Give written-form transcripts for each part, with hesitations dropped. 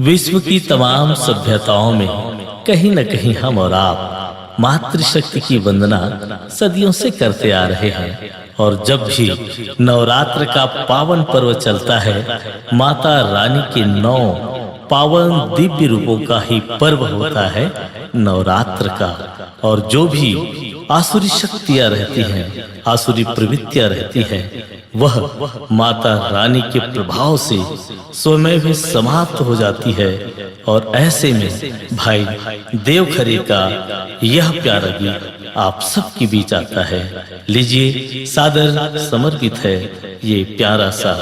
विश्व की तमाम सभ्यताओं में कहीं न कहीं हम और आप मातृशक्ति की वंदना सदियों से करते आ रहे हैं। और जब भी नवरात्र का पावन पर्व चलता है, माता रानी के 9 पावन दिव्य रूपों का ही पर्व होता है नवरात्र का। और जो भी आसुरी शक्तियां रहती हैं, आसुरी प्रवृत्तियां रहती हैं, वह माता रानी के प्रभाव से स्वयं भी समाप्त हो जाती है। और ऐसे में भाई देवखरे का यह प्यारा गीत आप सबके बीच आता है। लीजिए, सादर समर्पित है ये प्यारा सा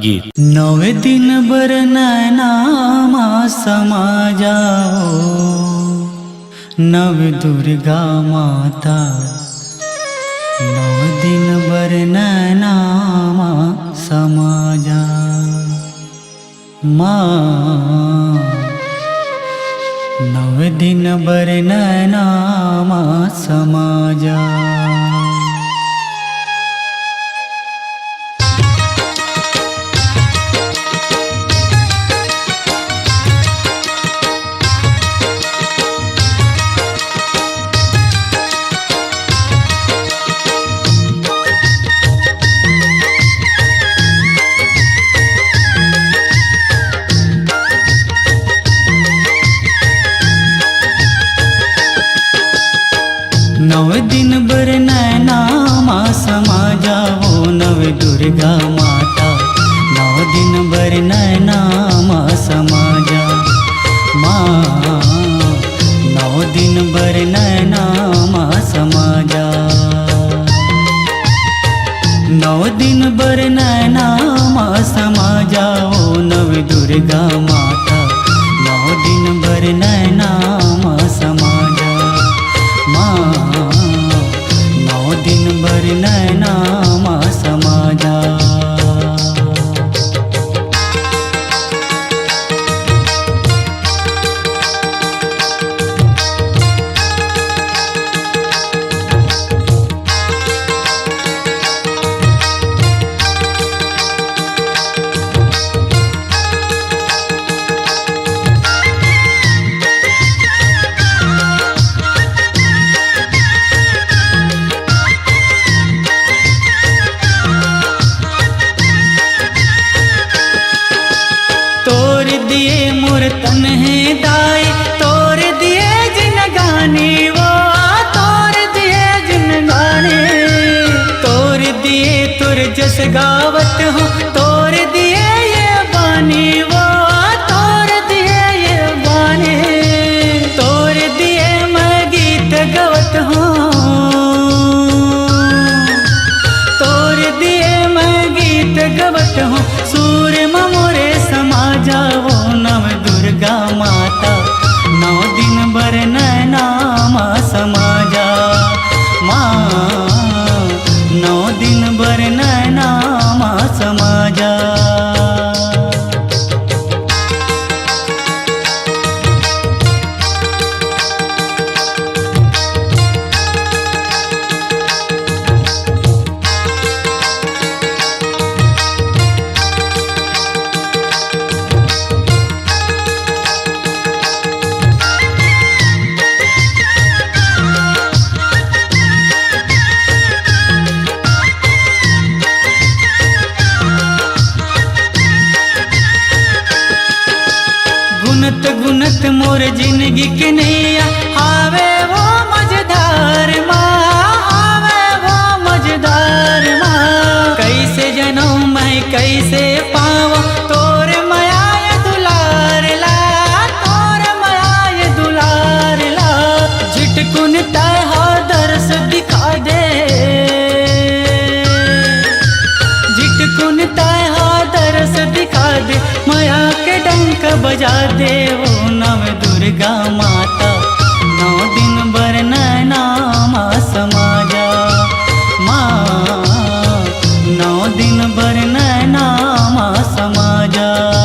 गीत। 9 दिन बर नैनामा समा जाओ, नव दुर्गा माता। 9 दिन बर नैनामा समा जाओ माँ। 9 दिन बर नैनामा समा जाओ। नव दिन बर नैनामा समा जाओ, नव दुर्गा माता। 9 दिन बर नैनामा समा जाओ माँ। 9 दिन बर नैनामा समा जाओ। 9 दिन बर नैनामा समा जाओ, नव दुर्गा माता। 9 दिन बर नैनामा समा जाओ माँ। 9 दिन बर नैनामा समा जाओ। तन है दाई तोर दिए जिन गाने, वो तोर दिए जिन गाने। तोर दिए तुर जस गावत हो, तोर दिए ये बानी, वो तोर दिए ये बानी। तोर दिए मैं गीत गवत हूँ, तोर दिए मैं गीत गवत हूँ। सूर मोरे समा जाओ, नव दुर्गा माता। 9 दिन बर नैनामा समा जाओ माँ। 9 दिन बर नैनामा समा जाओ। गुनत गुनत मोर जिंदगी के नैया, हावे वो मझधार माँ, हावे वो मझधार माँ। कैसे जनऊँ मैं कैसे पावा, तोर माया ये दुलार ला, तोर माया ये दुलार ला। झिटकुन तहा दर्श दिखा दे, झिटकुन तहा दर्श दिखा दे। माया के डंक बजा दे वो नव दुर्गा माता। 9 दिन बर नैनामा समा जाओ माँ। 9 दिन बर नैनामा समा जाओ।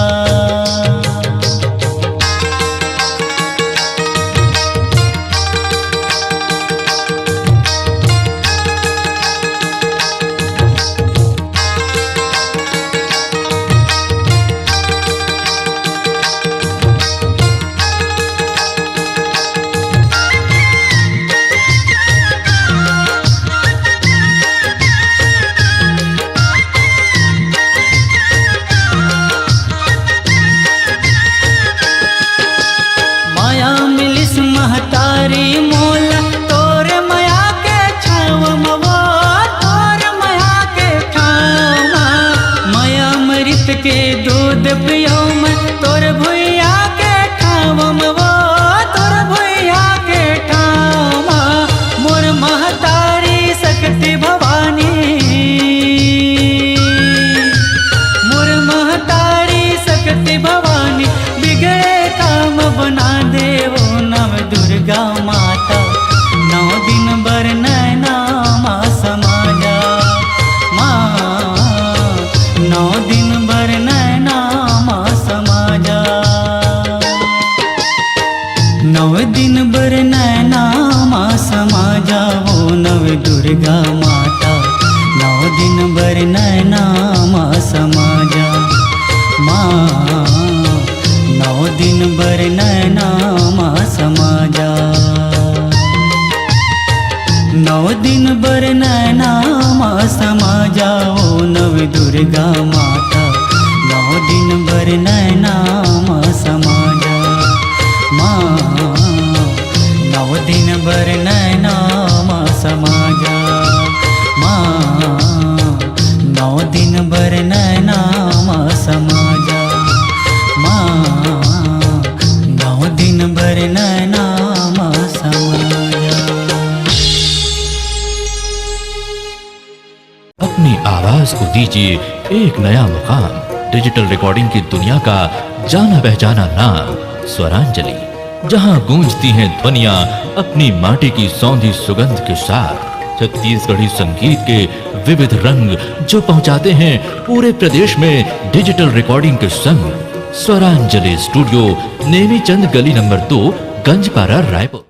दुर्गा माता, 9 दिन बर नैना माँ समाजा। माँ 9 दिन बर नैना माँ समाजा। 9 दिन बर नैना माँ समाजा, ओ नव दुर्गा माता, 9 दिन बर नैना माँ समाजा। माँ 9 दिन बर नैना माँ समाजा। माँ 9 दिन बर नैना माँ समाजा। माँ 9 दिन बर नैना माँ समाजा। अपनी आवाज को दीजिए एक नया मुकाम। डिजिटल रिकॉर्डिंग की दुनिया का जाना पहचाना नाम स्वरांजलि, जहां गूंजती हैं ध्वनियां अपनी माटी की सौंधी सुगंध के साथ। छत्तीसगढ़ी संगीत के विविध रंग जो पहुंचाते हैं पूरे प्रदेश में डिजिटल रिकॉर्डिंग के संग। स्वरांजलि स्टूडियो, नेमीचंद गली नंबर 2, गंजपारा, रायपुर।